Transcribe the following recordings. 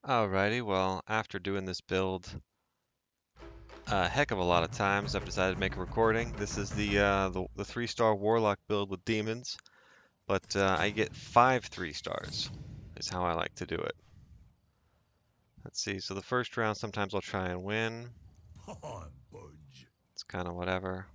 Alrighty, well, after doing this build a heck of a lot of times, I've decided to make a recording. This is the 3-star Warlock build with demons, but I get 5 3-stars is how I like to do it. Let's see, so the first round sometimes I'll try and win. Budge. It's kind of whatever.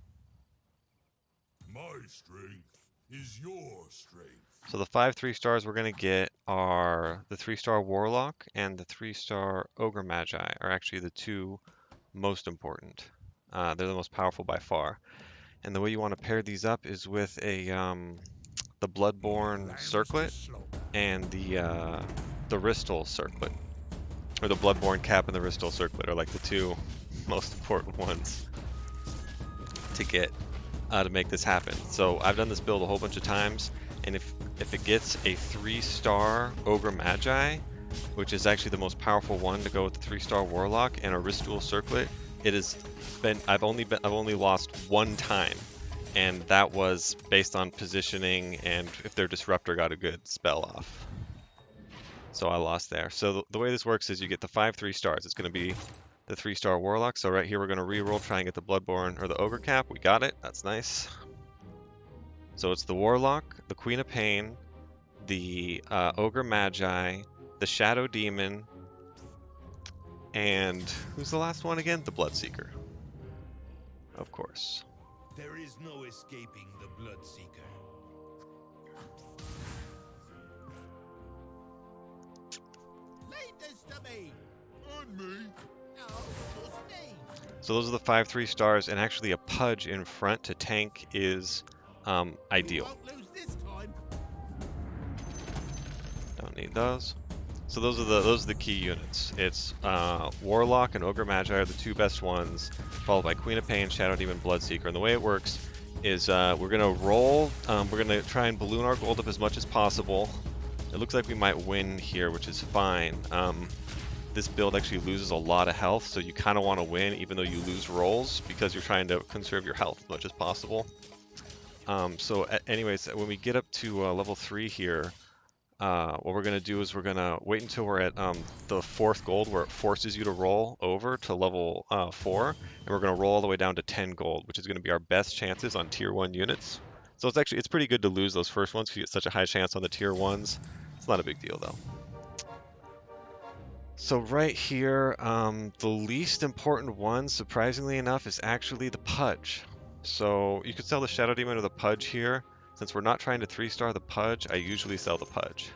My strength is your strength. So the 5 3-stars we're going to get are the 3-star Warlock and the 3-star Ogre Magi are actually the two most important. They're the most powerful by far. And the way you want to pair these up is with the Bloodborne Circlet and the Ristul Circlet, or the Bloodborne Cap and the Ristul Circlet are like the two most important ones to get to make this happen. So I've done this build a whole bunch of times, and if it gets a 3-star Ogre Magi, which is actually the most powerful one to go with the 3-star Warlock, and a Ristul Circlet, it has been I've only lost one time, and that was based on positioning and if their disruptor got a good spell off. So I lost there. So the way this works is you get the 5 3-stars. It's going to be the 3-star Warlock. So right here we're going to re-roll, try and get the Bloodborne or the Ogre Cap. We got it. That's nice. So it's the Warlock, the Queen of Pain, the Ogre Magi, the Shadow Demon, and who's the last one again? The Bloodseeker. Of course. There is no escaping the Bloodseeker. Leave this to me. On me. No, just me. So those are the 5 3-stars, and actually a Pudge in front to tank is ideal. Won't lose this time. Don't need those. So those are the key units. It's Warlock and Ogre Magi are the two best ones, followed by Queen of Pain, Shadow Demon, Bloodseeker. And the way it works is we're gonna roll. We're gonna try and balloon our gold up as much as possible. It looks like we might win here, which is fine. This build actually loses a lot of health, so you kind of want to win even though you lose rolls because you're trying to conserve your health as much as possible. Anyways, when we get up to level 3 here, what we're going to do is we're going to wait until we're at the 4th gold where it forces you to roll over to level 4, and we're going to roll all the way down to 10 gold, which is going to be our best chances on tier 1 units. So it's pretty good to lose those first ones because you get such a high chance on the tier 1s. It's not a big deal though. So right here, the least important one, surprisingly enough, is actually the Pudge. So you could sell the Shadow Demon or the Pudge here. Since we're not trying to 3-star the Pudge, I usually sell the Pudge.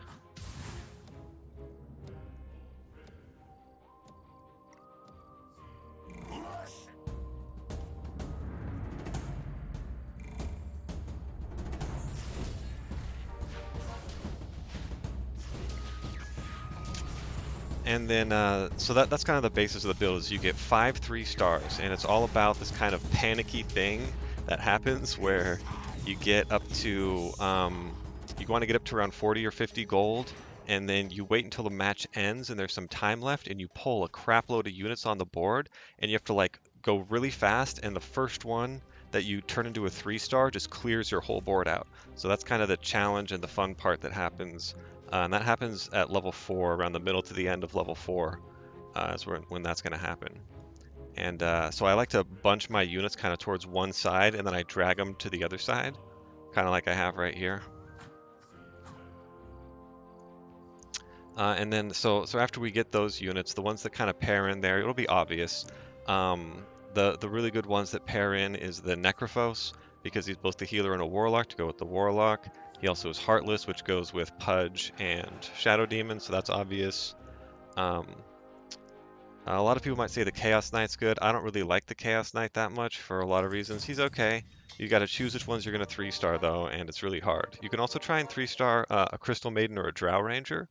And then, so that's kind of the basis of the build, is you get 5 3-stars, and it's all about this kind of panicky thing that happens where you get up to, you want to get up to around 40 or 50 gold, and then you wait until the match ends and there's some time left, and you pull a crap load of units on the board, and you have to like go really fast, and the first one that you turn into a 3-star just clears your whole board out. So that's kind of the challenge and the fun part that happens. And that happens at level 4, around the middle to the end of level 4 is when that's going to happen. And so I like to bunch my units kind of towards one side, and then I drag them to the other side, kind of like I have right here. And then so after we get those units, the ones that kind of pair in there, it'll be obvious. The really good ones that pair in is the Necrophos, because he's both the healer and a warlock, to go with the warlock. He also is Heartless, which goes with Pudge and Shadow Demon, so that's obvious. A lot of people might say the Chaos Knight's good. I don't really like the Chaos Knight that much for a lot of reasons. He's okay. You got to choose which ones you're going to 3-star though, and it's really hard. You can also try and 3-star a Crystal Maiden or a Drow Ranger.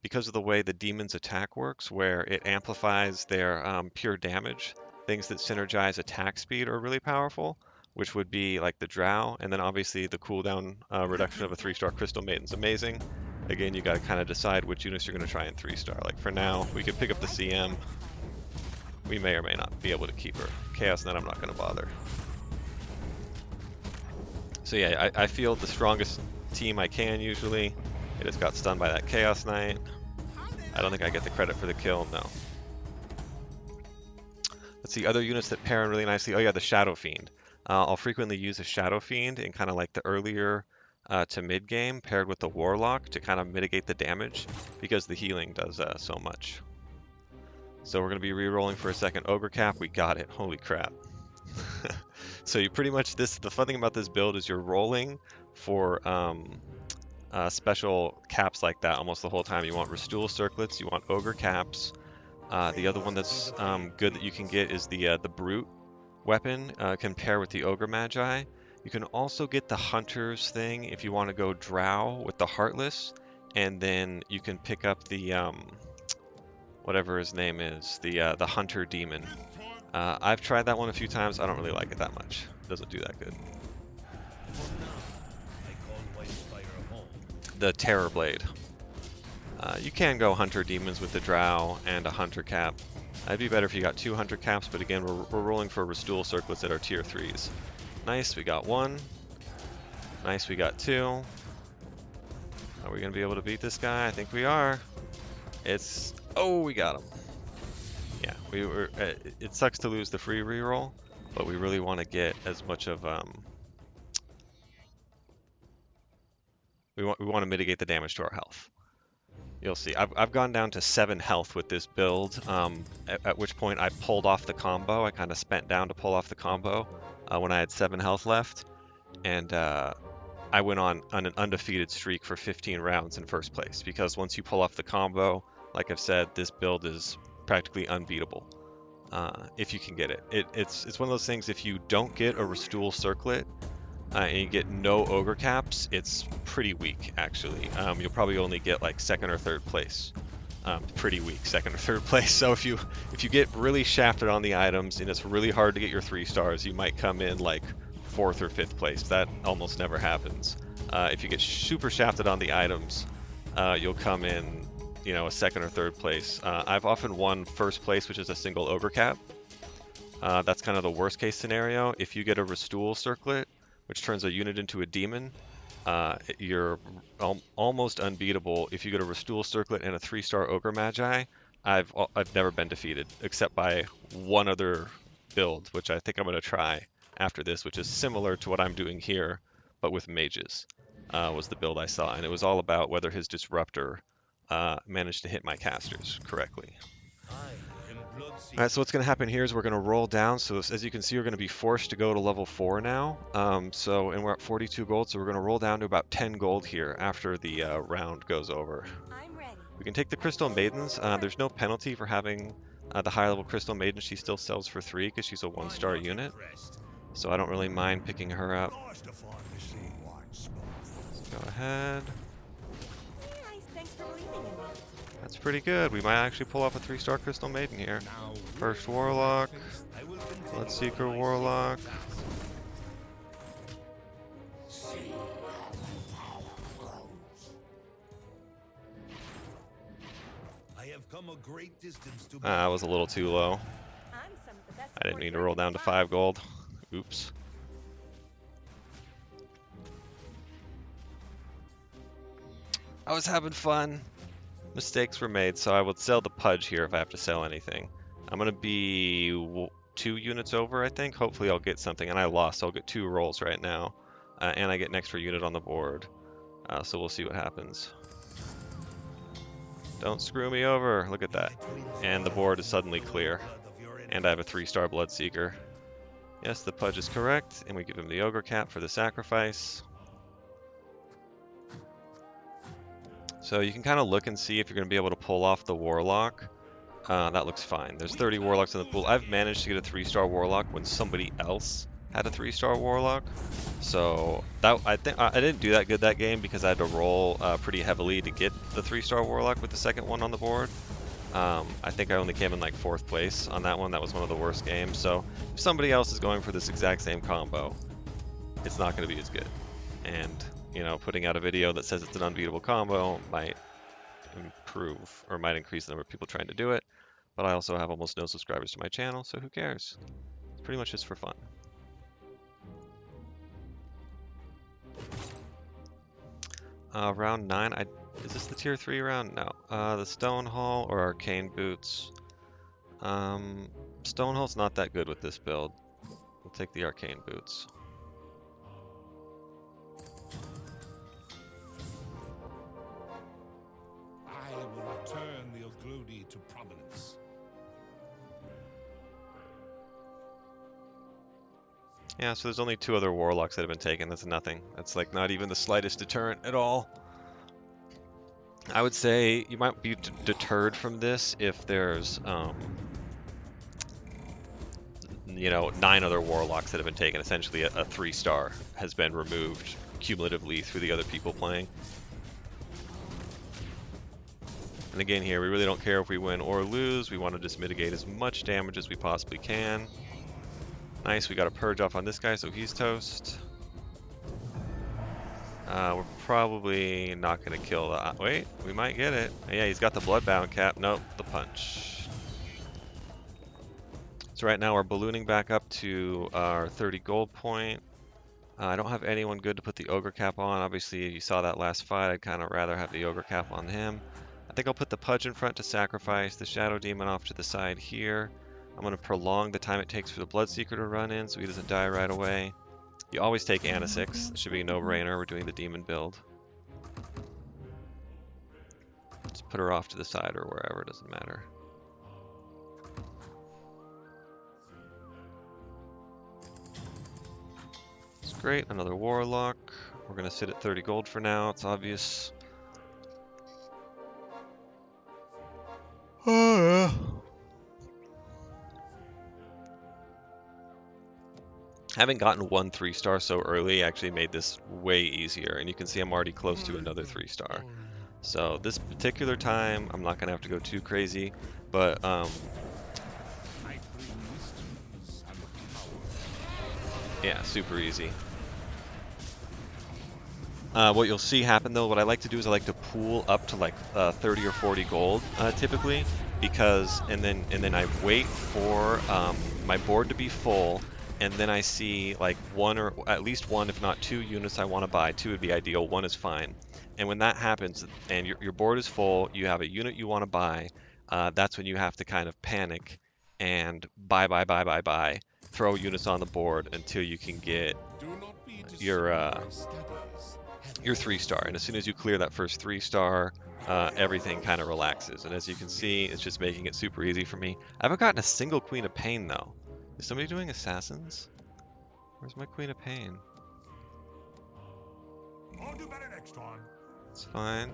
Because of the way the demon's attack works, where it amplifies their pure damage, things that synergize attack speed are really powerful, which would be like the Drow, and then obviously the cooldown reduction of a 3-star Crystal Maiden's amazing. Again, you got to kind of decide which units you're going to try and 3-star. Like for now, we could pick up the CM. We may or may not be able to keep her. Chaos Knight, I'm not going to bother. So yeah, I feel the strongest team I can usually. It just got stunned by that Chaos Knight. How did I don't think I get the credit for the kill, no. Let's see, other units that pair in really nicely. Oh yeah, the Shadow Fiend. I'll frequently use a Shadow Fiend in kind of like the earlier to mid game paired with the Warlock to kind of mitigate the damage because the healing does so much. So we're going to be re-rolling for a second Ogre Cap. We got it. Holy crap. So you pretty much, the fun thing about this build is you're rolling for special caps like that almost the whole time. You want Ristul Circlets, you want Ogre Caps. The other one that's good that you can get is the Brute weapon, can pair with the Ogre Magi. You can also get the Hunter's thing if you want to go Drow with the Heartless, and then you can pick up the whatever his name is, the Hunter Demon. I've tried that one a few times. I don't really like it that much. It doesn't do that good. The Terror Blade. You can go Hunter Demons with the Drow and a Hunter Cap. It'd be better if you got 2 Hunter Caps, but again, we're rolling for Ristul Circlets at our tier 3s. Nice, we got 1. Nice, we got 2. Are we going to be able to beat this guy? I think we are. It's... Oh, we got him. Yeah, we were. It sucks to lose the free reroll, but we really want to get as much of... We want to mitigate the damage to our health. You'll see. I've gone down to 7 health with this build, at which point I pulled off the combo. I kind of spent down to pull off the combo when I had 7 health left, and I went on an undefeated streak for 15 rounds in first place, because once you pull off the combo, like I've said, this build is practically unbeatable if you can get it. It's one of those things, if you don't get a Ristul Circlet, and you get no Ogre Caps, it's pretty weak, actually. You'll probably only get like 2nd or 3rd place. Pretty weak, 2nd or 3rd place. So if you get really shafted on the items and it's really hard to get your 3 stars, you might come in like 4th or 5th place. That almost never happens. If you get super shafted on the items, you'll come in, you know, a 2nd or 3rd place. I've often won 1st place, which is a single Ogre Cap. That's kind of the worst case scenario. If you get a Ristul Circlet, which turns a unit into a demon, you're almost unbeatable. If you get a Ristul Circlet and a 3-star Ogre Magi, I've never been defeated, except by one other build, which I think I'm going to try after this, which is similar to what I'm doing here, but with mages, was the build I saw. And it was all about whether his Disruptor managed to hit my casters correctly. Alright, so what's going to happen here is we're going to roll down. So as you can see, we're going to be forced to go to level 4 now. And we're at 42 gold, so we're going to roll down to about 10 gold here after the round goes over. We can take the Crystal Maidens. There's no penalty for having the high level Crystal Maiden. She still sells for 3 because she's a 1-star unit. So I don't really mind picking her up. Let's go ahead. That's pretty good. We might actually pull off a 3-star Crystal Maiden here. First Warlock. Bloodseeker Warlock. I was a little too low. I didn't mean to roll down to 5 gold. Oops. I was having fun. Mistakes were made, so I would sell the Pudge here if I have to sell anything. I'm going to be 2 units over, I think. Hopefully I'll get something, and I lost, so I'll get 2 rolls right now. And I get an extra unit on the board. So we'll see what happens. Don't screw me over. Look at that. And the board is suddenly clear. And I have a 3-star Bloodseeker. Yes, the Pudge is correct, and we give him the Ogre Cap for the sacrifice. So you can kind of look and see if you're going to be able to pull off the Warlock. That looks fine. There's 30 Warlocks in the pool. I've managed to get a 3-star Warlock when somebody else had a 3-star Warlock. So that I didn't do that good that game because I had to roll pretty heavily to get the 3-star Warlock with the second one on the board. I think I only came in like 4th place on that one. That was one of the worst games. So if somebody else is going for this exact same combo, it's not going to be as good. And you know, putting out a video that says it's an unbeatable combo might improve or might increase the number of people trying to do it. But I also have almost no subscribers to my channel, so who cares? It's pretty much just for fun. Round 9, I Is this the tier 3 round? No. The Stone Hall or Arcane Boots? Stone Hall's not that good with this build. We'll take the Arcane Boots. I will return the Oglodi to prominence. Yeah, so there's only 2 other Warlocks that have been taken. That's nothing. That's like not even the slightest deterrent at all. I would say you might be deterred from this if there's, you know, 9 other Warlocks that have been taken. Essentially, a 3-star has been removed cumulatively through the other people playing. And again here, we really don't care if we win or lose. We want to just mitigate as much damage as we possibly can. Nice, we got a purge off on this guy, so he's toast. We're probably not going to kill the... wait, we might get it. Yeah, he's got the Bloodbound cap. Nope, the punch. So right now we're ballooning back up to our 30 gold point. I don't have anyone good to put the Ogre Cap on. Obviously, you saw that last fight. I'd kind of rather have the Ogre Cap on him. I think I'll put the Pudge in front to sacrifice the Shadow Demon off to the side here. I'm going to prolong the time it takes for the Bloodseeker to run in so he doesn't die right away. You always take Ana 6. It should be a no-brainer. We're doing the Demon build. Just put her off to the side or wherever. It doesn't matter. It's great. Another Warlock. We're going to sit at 30 gold for now. It's obvious. Having gotten 1 3-star so early actually made this way easier, and you can see I'm already close to another 3-star. So this particular time, I'm not going to have to go too crazy, but yeah, super easy. What you'll see happen though, what I like to do is I like to pool up to like 30 or 40 gold typically, because and then I wait for my board to be full. And then I see like 1 or at least 1, if not 2 units I want to buy. 2 would be ideal, 1 is fine. And when that happens and your board is full, you have a unit you want to buy, that's when you have to kind of panic and buy, throw units on the board until you can get your 3-star. And as soon as you clear that first 3-star, everything kind of relaxes. And as you can see, it's just making it super easy for me. I haven't gotten a single Queen of Pain though. Is somebody doing assassins? Where's my Queen of Pain? I'll do better next time. It's fine.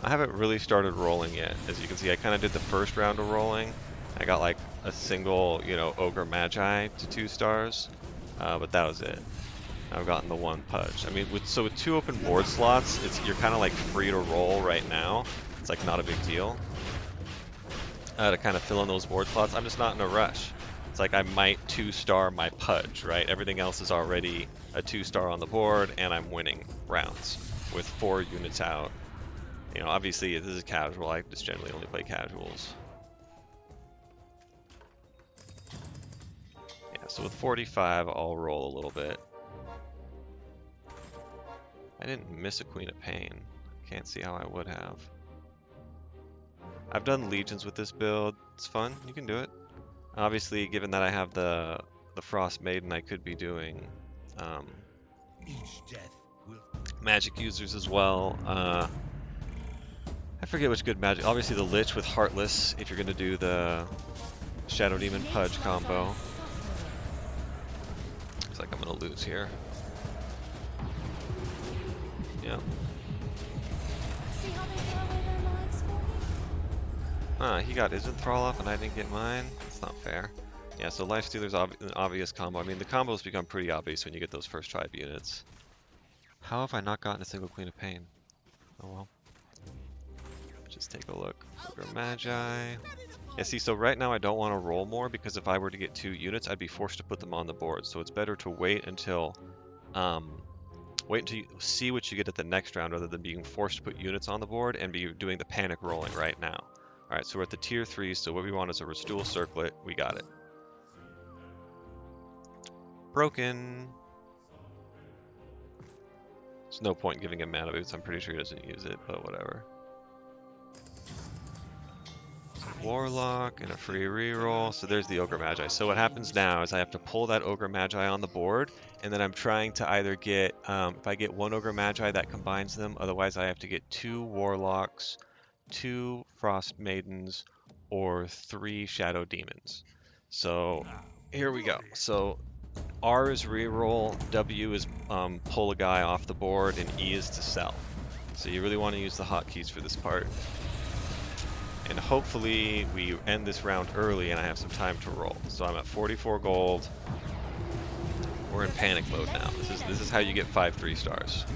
I haven't really started rolling yet. As you can see, I kind of did the first round of rolling. I got like a single, you know, Ogre Magi to 2 stars, but that was it. I've gotten the 1 Pudge. I mean, with 2 open board slots, you're kind of like free to roll right now. It's like not a big deal to kind of fill in those board slots. I'm just not in a rush. It's like I might 2-star my Pudge, right? Everything else is already a 2-star on the board, and I'm winning rounds with 4 units out. You know, obviously this is casual. I just generally only play casuals. Yeah, so with 45, I'll roll a little bit. I didn't miss a Queen of Pain. Can't see how I would have. I've done legions with this build. It's fun. You can do it. Obviously, given that I have the Frost Maiden, I could be doing magic users as well. I forget which good magic. Obviously, the Lich with Heartless if you're going to do the Shadow Demon Pudge combo. Looks like I'm going to lose here. Yeah. He got his enthrall off and I didn't get mine. That's not fair. Yeah, so Lifestealer's an obvious combo. I mean, the combos become pretty obvious when you get those first 5 units. How have I not gotten a single Queen of Pain? Oh well. Just take a look. Ogre Magi. Yeah, see, so right now I don't want to roll more because if I were to get 2 units, I'd be forced to put them on the board. So it's better to wait until you see what you get at the next round rather than being forced to put units on the board and be doing the panic rolling right now. Alright, so we're at the tier 3, so what we want is a Ristul Circlet. We got it. Broken. There's no point giving him mana boots. I'm pretty sure he doesn't use it, but whatever. Warlock and a free reroll. So there's the Ogre Magi. So what happens now is I have to pull that Ogre Magi on the board, and then I'm trying to either get, if I get one Ogre Magi, that combines them. Otherwise, I have to get 2 Warlocks, 2 Frost Maidens, or 3 Shadow Demons. So here we go. So R is reroll, W is pull a guy off the board, and E is to sell. So you really want to use the hotkeys for this part. And hopefully we end this round early and I have some time to roll. So I'm at 44 gold. We're in panic mode now. This is how you get 5 3-stars.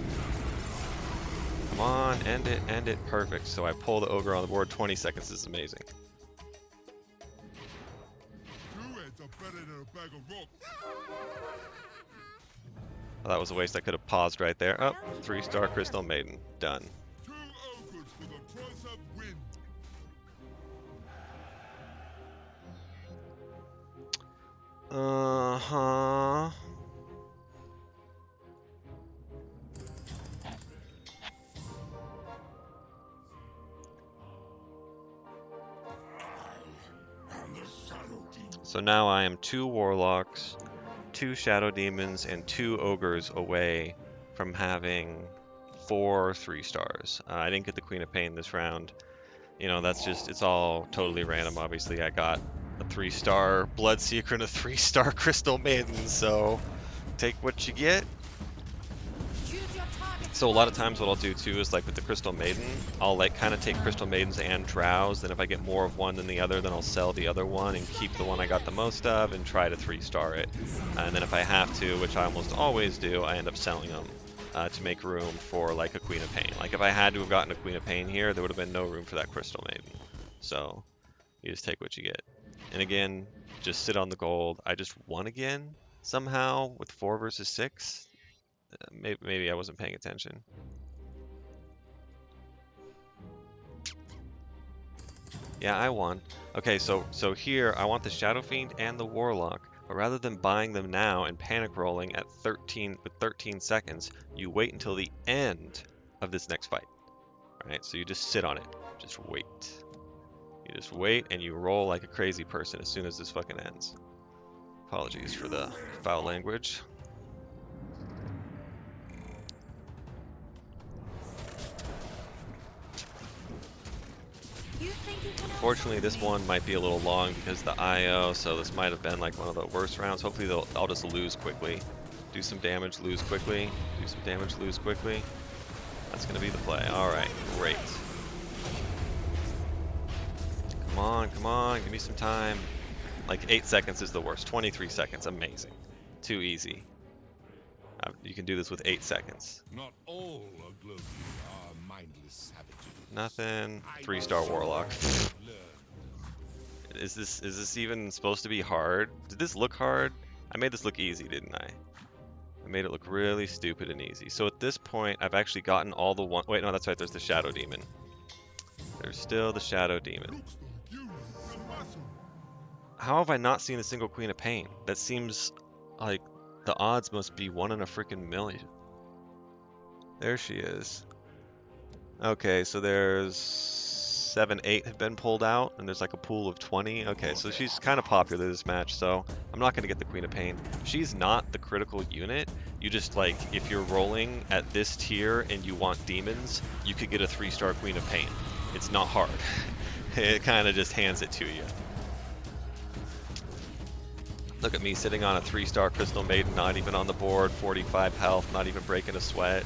Come on, end it, perfect. So I pull the ogre on the board, 20 seconds is amazing. 2 heads are better than a bag of rocks. Well, that was a waste. I could have paused right there. Oh, 3-star Crystal Maiden, done. 2 ogres for the price of wind. Uh-huh. So now I am 2 Warlocks, 2 Shadow Demons, and 2 Ogres away from having 4 3-stars. I didn't get the Queen of Pain this round. You know, that's just, it's all totally random. Obviously, I got a 3-star Bloodseeker and a 3-star Crystal Maiden, so take what you get. So a lot of times what I'll do too is like with the Crystal Maiden, I'll like kind of take Crystal Maidens and Drows, and if I get more of one than the other, then I'll sell the other one and keep the one I got the most of and try to 3-star it. And then if I have to, which I almost always do, I end up selling them to make room for like a Queen of Pain. Like if I had to have gotten a Queen of Pain here, there would have been no room for that Crystal Maiden. So you just take what you get. And again, just sit on the gold. I just won again somehow with 4 versus 6. Maybe I wasn't paying attention. Yeah, I won. Okay, so here I want the Shadow Fiend and the Warlock, but rather than buying them now and panic rolling at 13 seconds, you wait until the end of this next fight. All right, so you just sit on it. Just wait. You just wait and you roll like a crazy person as soon as this fucking ends. Apologies for the foul language. Unfortunately, this one might be a little long because of the IO, so this might have been like one of the worst rounds. Hopefully I'll just lose quickly. Do some damage, lose quickly. Do some damage, lose quickly. That's going to be the play. Alright, great. Come on, give me some time. Like 8 seconds is the worst. 23 seconds, amazing. Too easy. You can do this with 8 seconds. Not all Oglovi are mindless savages. Nothing. 3-star Warlock. Is this even supposed to be hard? Did this look hard? I made this look easy, didn't I? I made it look really stupid and easy. So at this point, I've actually gotten all the one. Wait, no, that's right. There's the Shadow Demon. There's still the Shadow Demon. Looks like you need some muscle. How have I not seen a single Queen of Pain? That seems like the odds must be 1 in a freaking million. There she is. Okay, so there's 7, 8 have been pulled out, and there's like a pool of 20. Okay, so she's kind of popular this match, so I'm not going to get the Queen of Pain. She's not the critical unit. You just like, if you're rolling at this tier and you want demons, you could get a 3-star Queen of Pain. It's not hard. It kind of just hands it to you. Look at me sitting on a 3-star Crystal Maiden, not even on the board, 45 health, not even breaking a sweat.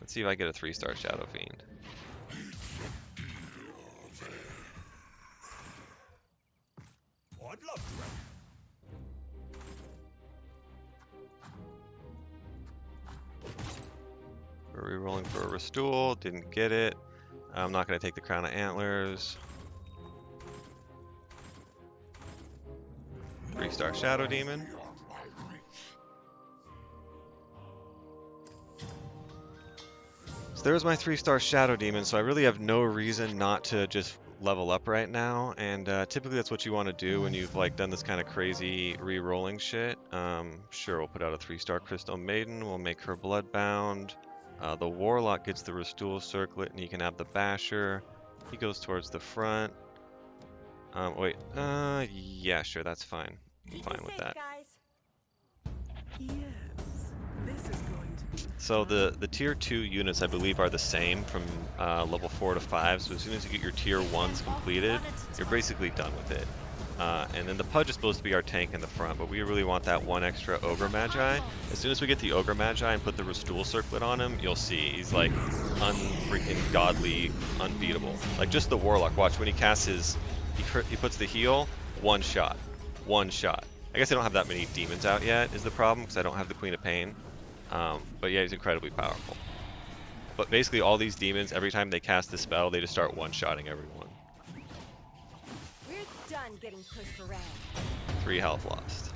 Let's see if I get a 3-star Shadow Fiend. We're re-rolling for a Ristul, didn't get it. I'm not going to take the Crown of Antlers. 3-star Shadow Demon. So there's my 3-star Shadow Demon, so I really have no reason not to just level up right now, and typically that's what you want to do when you've like done this kind of crazy re-rolling shit. Sure, we'll put out a 3-star Crystal Maiden, we'll make her Bloodbound. The Warlock gets the Ristul Circlet, and he can have the Basher. He goes towards the front. Wait, yeah, sure, that's fine. I'm fine with that. Yes, this is going to be So fun. the tier 2 units I believe are the same from level 4 to 5, so as soon as you get your tier 1s completed, you're basically done with it. And then the Pudge is supposed to be our tank in the front, but we really want that one extra Ogre Magi. As soon as we get the Ogre Magi and put the Ristul Circlet on him, you'll see he's like unfreaking godly, unbeatable. Like just the Warlock, watch when he casts his, he puts the heal, one shot. One shot. I guess I don't have that many demons out yet is the problem, because I don't have the Queen of Pain. But yeah, he's incredibly powerful. But basically all these demons, every time they cast the spell, they just start one-shotting everyone. We're done getting pushed around. 3 health lost.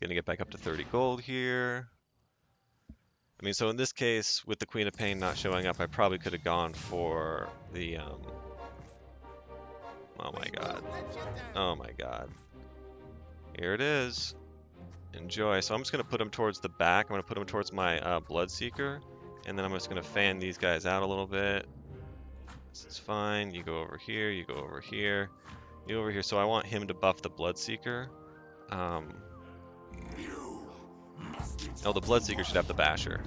Gonna get back up to 30 gold here. I mean, so in this case, with the Queen of Pain not showing up, I probably could have gone for the, oh my god. Oh my god. Here it is. Enjoy. So I'm just going to put him towards the back. I'm going to put him towards my Bloodseeker. And then I'm just going to fan these guys out a little bit. This is fine. You go over here. You go over here. You go over here. So I want him to buff the Bloodseeker. Oh, the Bloodseeker should have the Basher.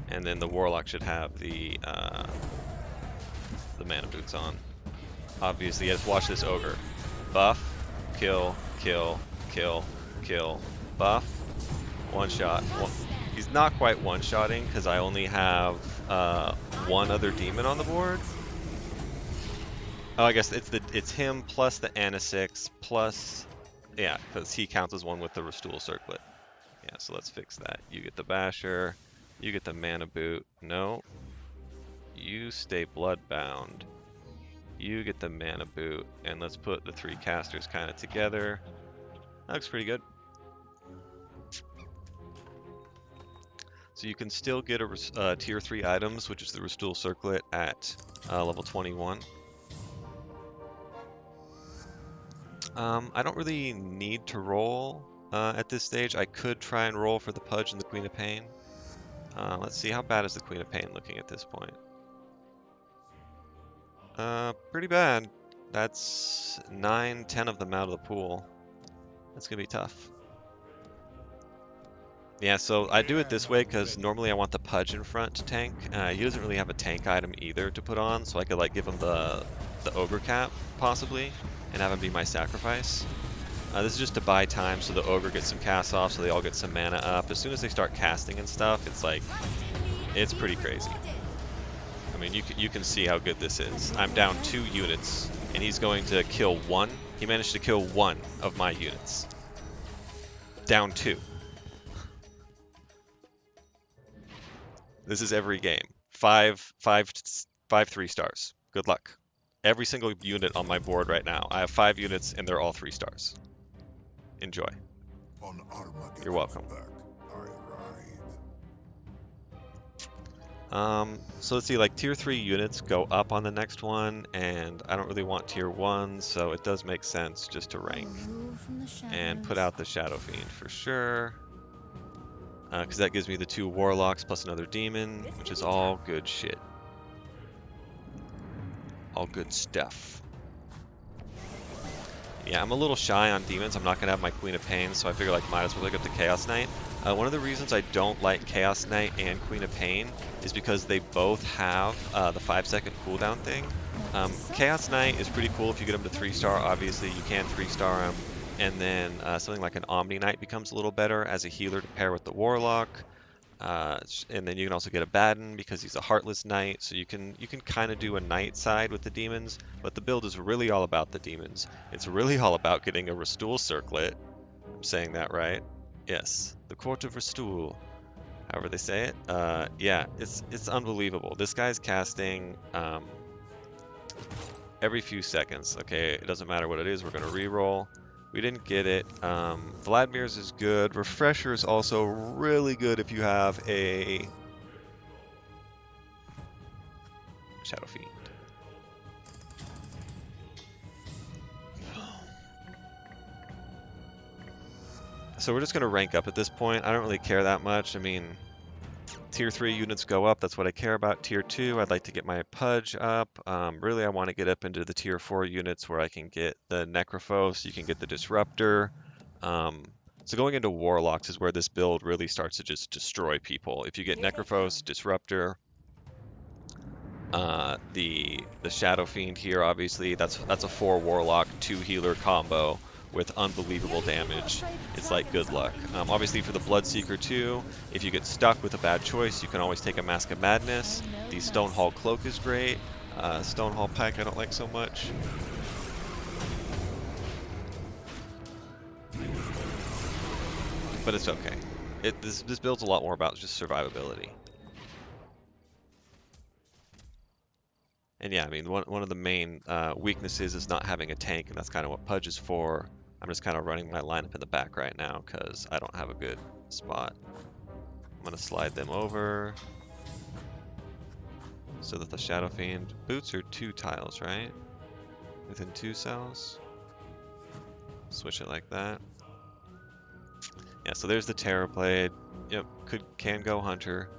And then the Warlock should have the Mana Boots on. Obviously, yes, watch this Ogre. Buff, kill, kill, kill, kill. Buff, one shot. Well, he's not quite one-shotting because I only have one other demon on the board. Oh, I guess it's him plus the Anisix plus, yeah, because he counts as one with the Ristul Circlet. Yeah, so let's fix that. You get the Basher, you get the Mana Boot. No, you stay Bloodbound. You get the Mana Boot, and let's put the 3 casters kind of together. That looks pretty good. So you can still get a tier 3 items, which is the Ristul Circlet at level 21. I don't really need to roll at this stage. I could try and roll for the Pudge and the Queen of Pain. Let's see, how bad is the Queen of Pain looking at this point? Pretty bad. That's 9, 10 of them out of the pool. That's gonna be tough. Yeah, so I do it this way because normally I want the Pudge in front to tank. He doesn't really have a tank item either to put on, so I could like give him the Ogre Cap, possibly, and have him be my sacrifice. This is just to buy time so the Ogre gets some casts off, so they all get some mana up. As soon as they start casting and stuff, it's like, it's pretty crazy. I mean, you can see how good this is. I'm down 2 units, and he's going to kill 1. He managed to kill 1 of my units. Down 2. This is every game. 5 3-stars. Good luck. Every single unit on my board right now. I have 5 units, and they're all 3 stars. Enjoy. You're welcome. So let's see, like tier 3 units go up on the next one, and I don't really want tier 1, so it does make sense just to rank and put out the Shadow Fiend for sure. Because that gives me the 2 Warlocks plus another Demon, which is all good shit. All good stuff. Yeah, I'm a little shy on Demons. I'm not going to have my Queen of Pain, so I figure like might as well pick up the Chaos Knight. One of the reasons I don't like Chaos Knight and Queen of Pain is because they both have the 5-second cooldown thing. Chaos Knight is pretty cool if you get him to 3-star. Obviously, you can 3-star him. And then something like an Omni Knight becomes a little better as a healer to pair with the Warlock. And then you can also get a Baden because he's a Heartless Knight, so you can kind of do a Knight side with the demons, but the build is really all about the demons. It's really all about getting a Ristul Circlet. I'm saying that right? Yes, the Court of Ristul, however they say it. Yeah, it's unbelievable. This guy's casting every few seconds. Okay, it doesn't matter what it is. We're gonna reroll. We didn't get it. Vladimir's is good. Refresher is also really good if you have a Shadow Fiend. So we're just going to rank up at this point. I don't really care that much. I mean, Tier 3 units go up. That's what I care about. Tier 2, I'd like to get my Pudge up. Really, I want to get up into the Tier 4 units where I can get the Necrophos. You can get the Disruptor. So going into Warlocks is where this build really starts to just destroy people. If you get Necrophos, Disruptor, the Shadow Fiend here, obviously, that's a 4 Warlock, 2 healer combo with unbelievable damage. It's like good luck. Obviously for the Bloodseeker too, if you get stuck with a bad choice, you can always take a Mask of Madness. The Stonehall Cloak is great. Stonehall Pike I don't like so much. But it's okay. This build's a lot more about just survivability. And yeah, I mean, one of the main weaknesses is not having a tank, and that's kind of what Pudge is for. I'm just kind of running my lineup in the back right now because I don't have a good spot. I'm going to slide them over so that the Shadow Fiend boots are 2 tiles, right? Within 2 cells. Switch it like that. Yeah, so there's the Terrorblade. Yep, can go Hunter.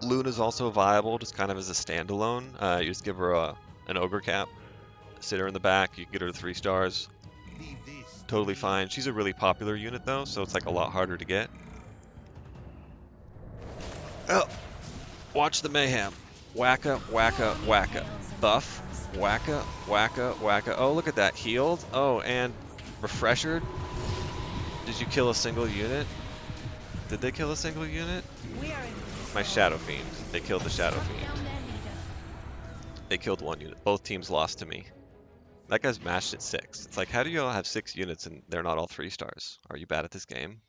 Luna's also viable, just kind of as a standalone. You just give her an Ogre Cap, sit her in the back, you can get her to 3 stars. Totally fine. She's a really popular unit though, so it's like a lot harder to get. Oh! Watch the mayhem. Wacka, wacka, wacka. Buff. Wacka, wacka, wacka. Oh, look at that. Healed. Oh, and refreshered. Did you kill a single unit? Did they kill a single unit? My Shadow Fiend. They killed the Shadow Fiend. They killed 1 unit. Both teams lost to me. That guy's matched at 6. It's like, how do you all have 6 units and they're not all 3 stars? Are you bad at this game?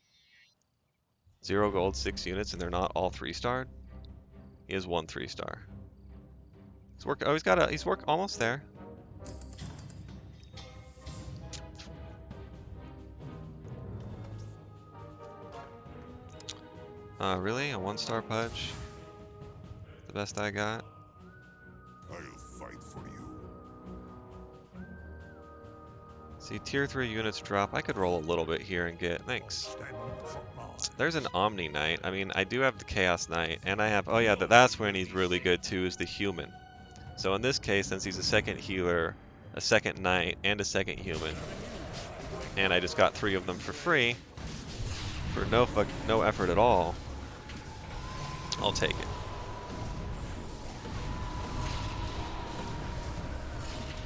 0 gold, 6 units, and they're not all 3-starred? He has 1 3-star. He's work. Oh, he's almost there. Really? A 1-star Pudge? The best I got? I'll fight for you. See, tier 3 units drop. I could roll a little bit here and get... Thanks. Stand for mine. There's an Omni Knight. I mean, I do have the Chaos Knight, and I have... Oh yeah, that's when he's really good too, is the Human. So in this case, since he's a second healer, a second Knight, and a second Human, and I just got 3 of them for free, for no effort at all, I'll take it.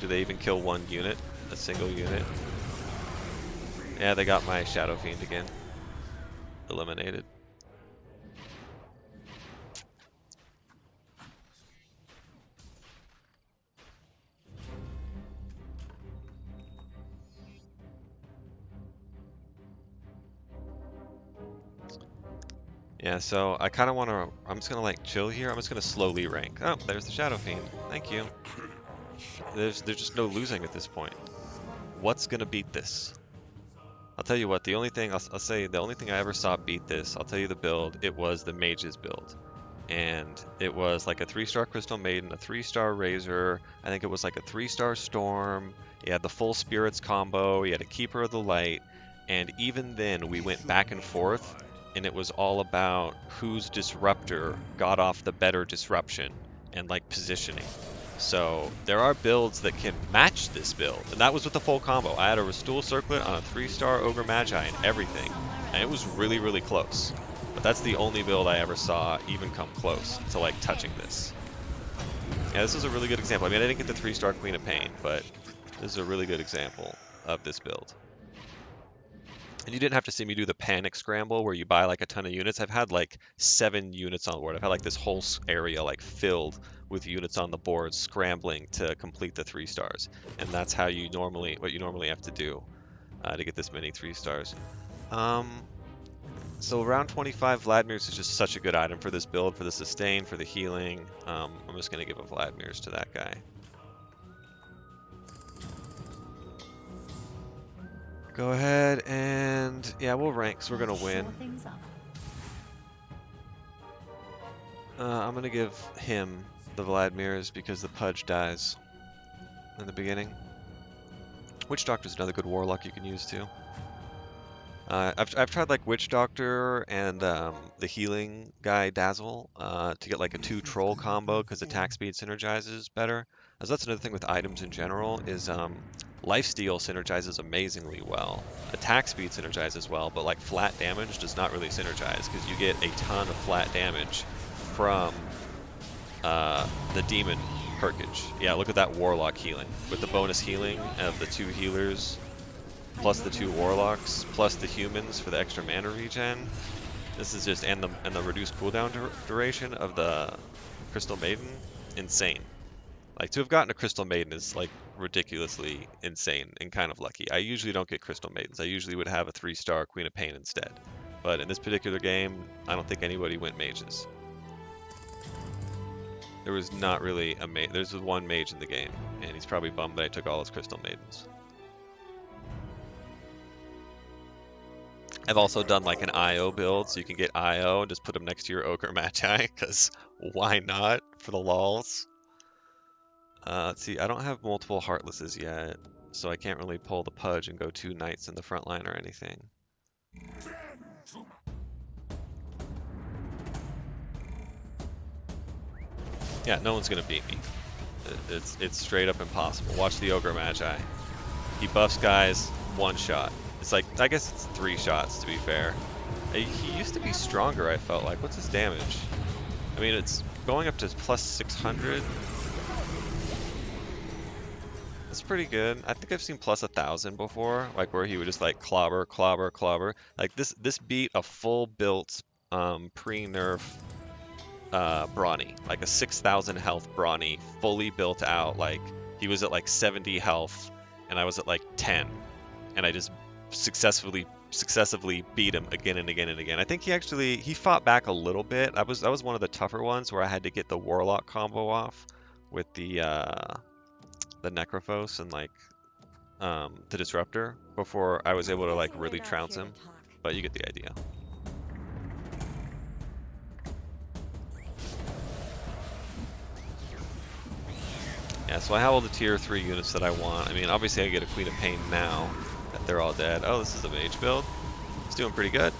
Do they even kill 1 unit? A single unit? Yeah, they got my Shadow Fiend again. Eliminated. Yeah, so I kind of want to... I'm just going to like chill here. I'm just going to slowly rank. Oh, there's the Shadow Fiend. Thank you. There's just no losing at this point. What's going to beat this? I'll tell you what, the only thing, I'll say, the only thing I ever saw beat this, I'll tell you the build, it was the Mage's build. And it was like a 3-star Crystal Maiden, a 3-star Razor, I think it was like a 3-star Storm, you had the full Spirits combo, you had a Keeper of the Light, and even then we went back and forth, and it was all about whose Disruptor got off the better Disruption, and like positioning. So there are builds that can match this build, and that was with the full combo. I had a Ristul Circlet on a 3-star Ogre Magi and everything, and it was really, really close. But that's the only build I ever saw even come close to like touching this. Yeah, this is a really good example. I mean, I didn't get the 3-star Queen of Pain, but this is a really good example of this build. And you didn't have to see me do the panic scramble where you buy like a ton of units. I've had like 7 units on board. I've had like this whole area like filled with units on the board scrambling to complete the 3 stars. And that's how you normally, what you normally have to do to get this many 3 stars. So round 25, Vladimir's is just such a good item for this build, for the sustain, for the healing. I'm just going to give a Vladimir's to that guy. Go ahead and, yeah, we'll rank because we're going to win. I'm going to give him the Vladimirs because the Pudge dies in the beginning. Witch Doctor's another good Warlock you can use too. I've tried like Witch Doctor and the healing guy Dazzle to get like a 2 troll combo because attack speed synergizes better. As that's another thing with items in general is lifesteal synergizes amazingly well. Attack speed synergizes well, but like flat damage does not really synergize because you get a ton of flat damage from the demon perkage. Yeah, look at that Warlock healing with the bonus healing of the 2 healers plus the 2 warlocks, plus the humans for the extra mana regen. This is just, and the reduced cooldown duration of the Crystal Maiden, insane. Like, to have gotten a Crystal Maiden is like ridiculously insane and kind of lucky. I usually don't get Crystal Maidens. I usually would have a 3-star Queen of Pain instead. But in this particular game, I don't think anybody went mages. There was not really a mage. There's one mage in the game, and he's probably bummed that I took all his Crystal Maidens. I've also done like an IO build, so you can get IO and just put them next to your Ogre Magi, because why not, for the lols? Let's see, I don't have multiple Heartlesses yet, so I can't really pull the Pudge and go 2 Knights in the front line or anything. Yeah, no one's gonna beat me. It's straight up impossible. Watch the Ogre Magi. He buffs guys, 1 shot. It's like, I guess it's 3 shots to be fair. He used to be stronger, I felt like. What's his damage? I mean, it's going up to plus 600. That's pretty good. I think I've seen plus 1,000 before, like where he would just like clobber, clobber, clobber. Like this beat a full built pre-nerf Brawny, like a 6,000 health Brawny, fully built out. Like he was at like 70 health, and I was at like 10, and I just successively beat him again and again and again. I think he fought back a little bit. That was one of the tougher ones where I had to get the Warlock combo off with the Necrophos and like the Disruptor before I was able to like really trounce him. But you get the idea. Yeah, so I have all the tier 3 units that I want. I mean, obviously I get a Queen of Pain now that they're all dead. Oh, this is a mage build. It's doing pretty good.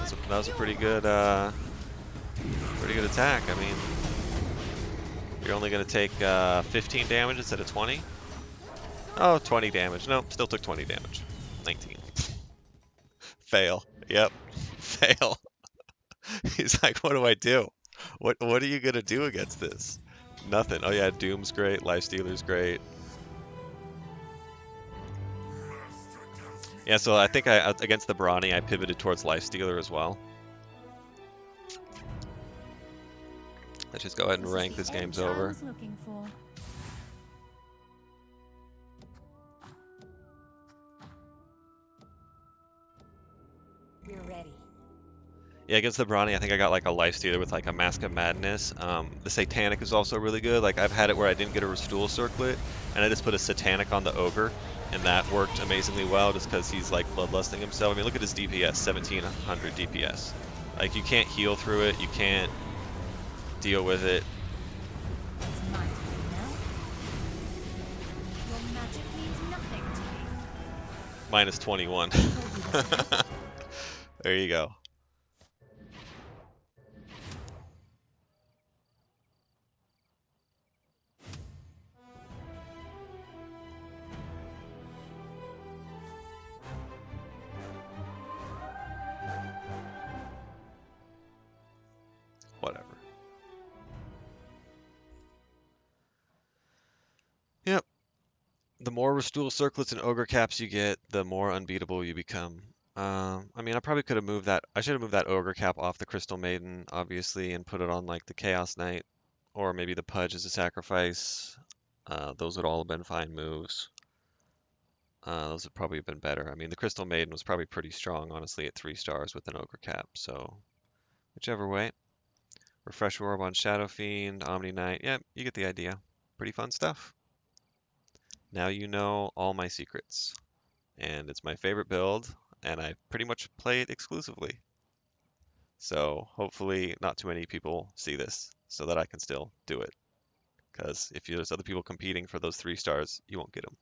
So that was a pretty good attack. I mean, you're only going to take 15 damage instead of 20. Oh, 20 damage. Nope, still took 20 damage. 19. Fail. Yep. Fail. He's like, what do I do? What are you going to do against this? Nothing. Oh yeah, Doom's great. Lifestealer's great. Yeah, so I think against the Brawny, I pivoted towards Lifestealer as well. Let's just go ahead and rank. This game's over. We're ready. Yeah, against the Brawny, I think I got like a Lifestealer with like a Mask of Madness. The Satanic is also really good. Like I've had it where I didn't get a Ristul Circlet, and I just put a Satanic on the Ogre, and that worked amazingly well just because he's like bloodlusting himself. I mean, look at his DPS, 1700 DPS. Like you can't heal through it, you can't deal with it. Minus 21. There you go. Whatever. Yep. The more Ristul Circlets and Ogre Caps you get, the more unbeatable you become. I mean, I probably could have moved that. I should have moved that Ogre Cap off the Crystal Maiden, obviously, and put it on like the Chaos Knight, or maybe the Pudge as a sacrifice. Those would all have been fine moves. Those would probably have been better. I mean, the Crystal Maiden was probably pretty strong, honestly, at 3 stars with an Ogre Cap. So, whichever way. Refresh Orb on Shadow Fiend, Omni Knight. Yep, you get the idea. Pretty fun stuff. Now you know all my secrets. And it's my favorite build, and I pretty much play it exclusively. So hopefully not too many people see this so that I can still do it. Because if there's other people competing for those 3 stars, you won't get them.